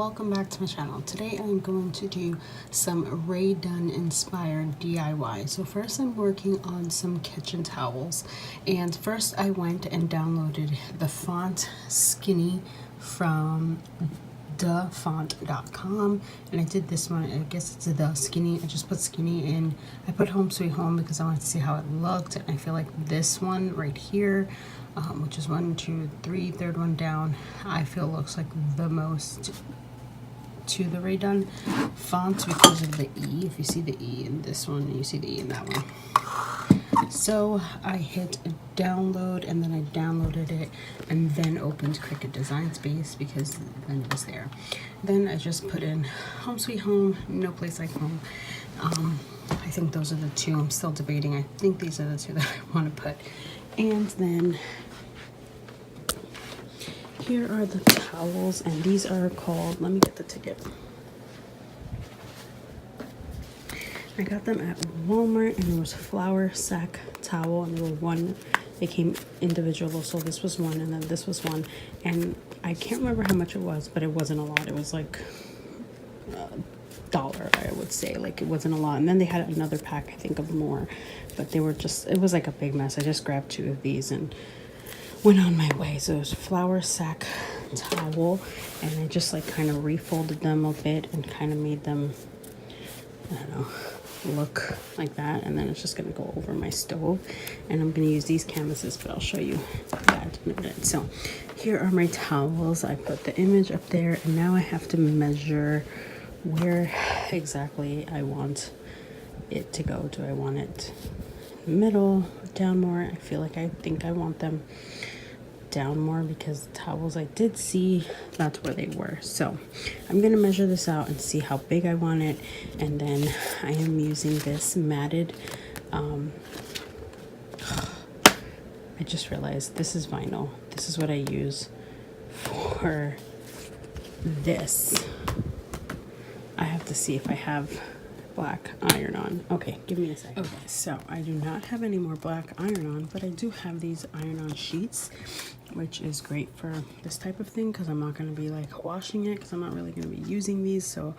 welcome back to my channel. Today I'm going to do some Rae Dunn Inspired DIY. So first I'm working on some kitchen towels, and first I went and downloaded the font Skinny from thefont.com, and I did this one. I guess it's the Skinny. I just put Skinny in. I put Home Sweet Home because I wanted to see how it looked, and I feel like this one right here, which is 1, 2, 3, third one down, I feel looks like the most to the Rae Dunn font because of the E. If you see the E in this one, and you see the E in that one. So I hit download, and then I downloaded it and then opened Cricut Design Space because then it was there. Then I just put in Home Sweet Home, No Place Like Home. I think those are the two. I'm still debating. I think these are the two that I want to put. And then here are the towels, and these are called, let me get the ticket. I got them at Walmart, and it was flour sack towel, and they came individual, so this was one, and then this was one, and I can't remember how much it was, but it wasn't a lot. It was like $1, I would say. Like, it wasn't a lot. And then they had another pack, I think, of more, but they were just, it was like a big mess. I just grabbed 2 of these and went on my way. So it was flour sack towel, and I just like kind of refolded them a bit and kind of made them, I don't know, look like that. And then it's just gonna go over my stove, and I'm gonna use these canvases, but I'll show you that in a minute. So here are my towels. I put the image up there, and now I have to measure where exactly I want it to go. Do I want it middle, down more? I think I want them down more because the towels I did see, that's where they were. So I'm gonna measure this out and see how big I want it, and then I am using this matted I just realized this is vinyl. This is what I use for this. I have to see if I have black iron on. Okay, give me a second. Okay, so I do not have any more black iron on, but I do have these iron on sheets, which is great for this type of thing because I'm not going to be like washing it, because I'm not really going to be using these, so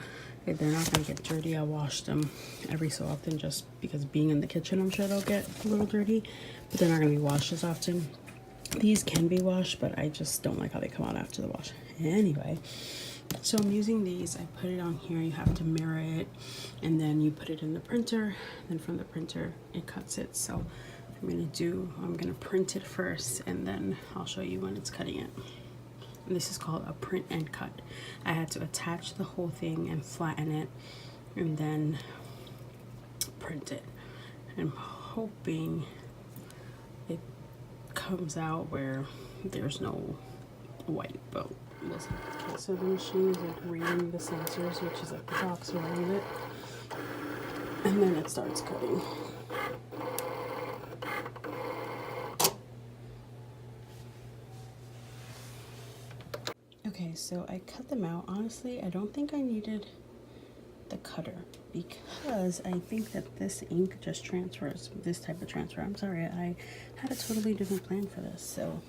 if they're not going to get dirty. I'll wash them every so often, just because being in the kitchen, I'm sure they'll get a little dirty, but they're not going to be washed as often. These can be washed, but I just don't like how they come out after the wash. Anyway, so I'm using these. I put it on here. You have to mirror it, and then you put it in the printer. Then from the printer, it cuts it. So I'm gonna print it first, and then I'll show you when it's cutting it. And this is called a print and cut. I had to attach the whole thing and flatten it, and then print it. I'm hoping it comes out where there's no white, but we'll see. Okay, so the machine is like reading the sensors, which is like the box around it, and then it starts cutting. Okay, so I cut them out. Honestly, I don't think I needed the cutter because I think that this ink just transfers, this type of transfer. I'm sorry, I had a totally different plan for this, so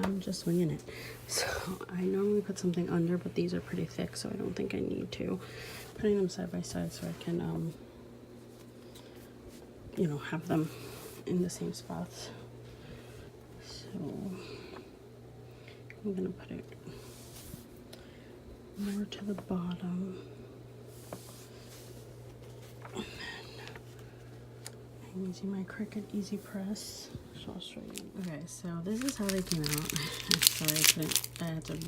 I'm just winging it. So I normally put something under, but these are pretty thick, so I don't think I need to. Putting them side by side so I can, you know, have them in the same spots. So I'm gonna put it more to the bottom. And then I'm using my Cricut Easy Press, so I'll show you. Okay, so this is how they came out. I'm sorry I had to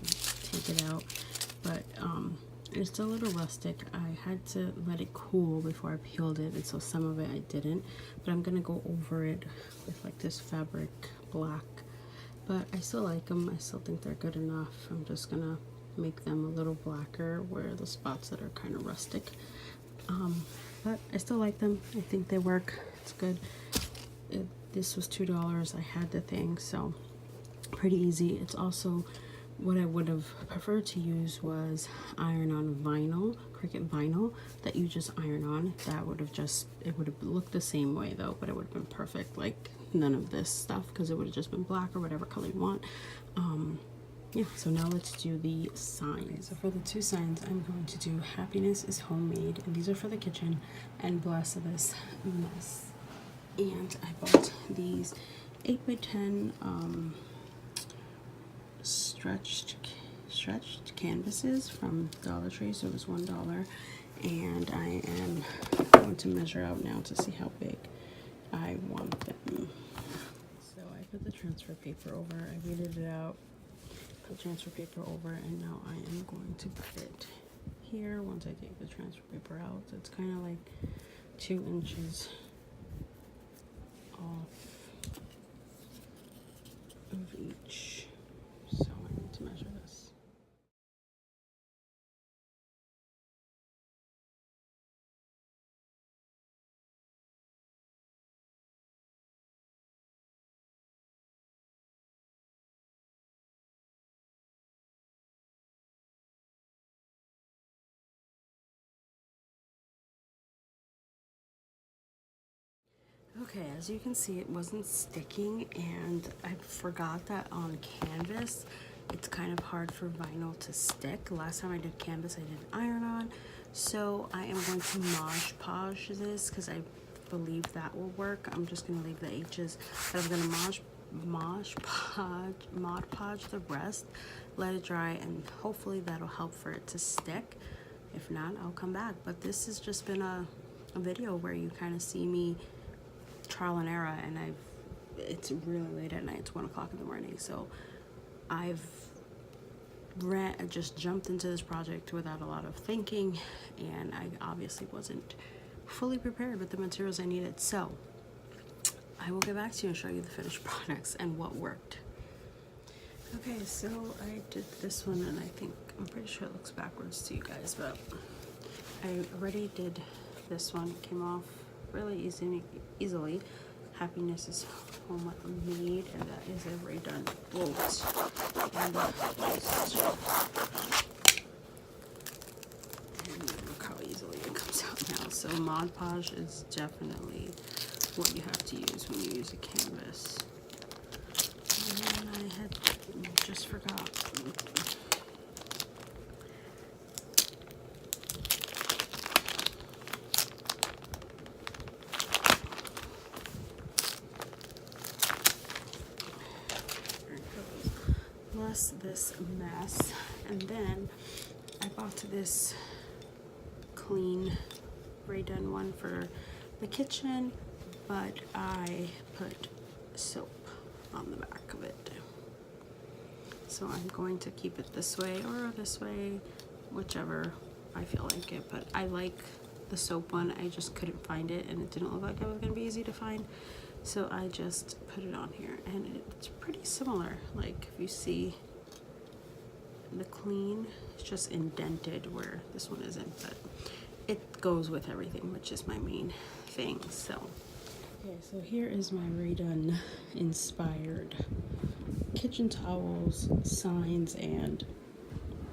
take it out, but it's a little rustic. I had to let it cool before I peeled it, and so some of it I didn't, but I'm gonna go over it with like this fabric black, but I still like them. I still think they're good enough. I'm just gonna make them a little blacker where the spots that are kind of rustic, but I still like them. I think they work. It's good. This was $2. I had the thing, so pretty easy. It's also what I would have preferred to use was iron on vinyl, Cricut vinyl that you just iron on. That would have just, it would have looked the same way though, but it would have been perfect. Like none of this stuff, because it would have just been black or whatever color you want. yeah, so now let's do the signs. So for the 2 signs, I'm going to do happiness is homemade, and these are for the kitchen, and bless this mess. And I bought these 8x10 stretched canvases from Dollar Tree, so it was $1, and I am going to measure out now to see how big I want them. So I put the transfer paper over, I weeded it out, put transfer paper over, and now I am going to put it here once I take the transfer paper out. So it's kind of like 2 inches off of each. So I need to measure this. Okay, as you can see, it wasn't sticking, and I forgot that on canvas it's kind of hard for vinyl to stick. Last time I did canvas, I did iron-on, so I am going to Mod Podge this because I believe that will work. I'm just going to leave the H's, but I'm going to Mod Podge the rest, let it dry, and hopefully that'll help for it to stick. If not, I'll come back. But this has just been a video where you kind of see me trial and error, and it's really late at night. It's 1 o'clock in the morning, so I just jumped into this project without a lot of thinking, and I obviously wasn't fully prepared with the materials I needed. So I will get back to you and show you the finished products and what worked. Okay, so I did this one, and I'm pretty sure it looks backwards to you guys, but I already did this one. It came off really easily. Happiness is homemade, and that is a Rae Dunn quote. And look how easily it comes out now. So Mod Podge is definitely what you have to use when you use a canvas. And I had just forgot. Plus this mess, and then I bought this clean Rae Dunn one for the kitchen, but I put soap on the back of it. So I'm going to keep it this way or this way, whichever I feel like it, but I like the soap one. I just couldn't find it, and it didn't look like it was going to be easy to find. So I just put it on here, and it's pretty similar. Like, if you see the clean, it's just indented where this one isn't, but it goes with everything, which is my main thing. So, okay, so here is my Rae Dunn Inspired kitchen towels, signs, and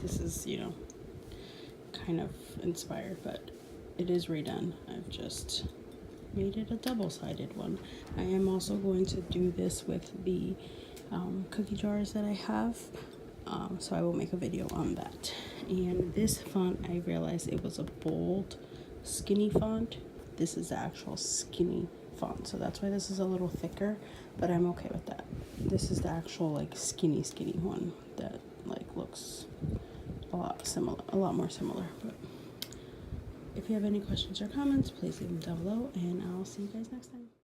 this is, you know, kind of inspired, but it is Rae Dunn. I've just made it a double-sided one. I am also going to do this with the cookie jars that I have, so I will make a video on that. And this font, I realized it was a bold, skinny font. This is the actual skinny font, so that's why this is a little thicker, but I'm okay with that. This is the actual like skinny one that like looks a lot more similar. But if you have any questions or comments, please leave them down below, and I'll see you guys next time.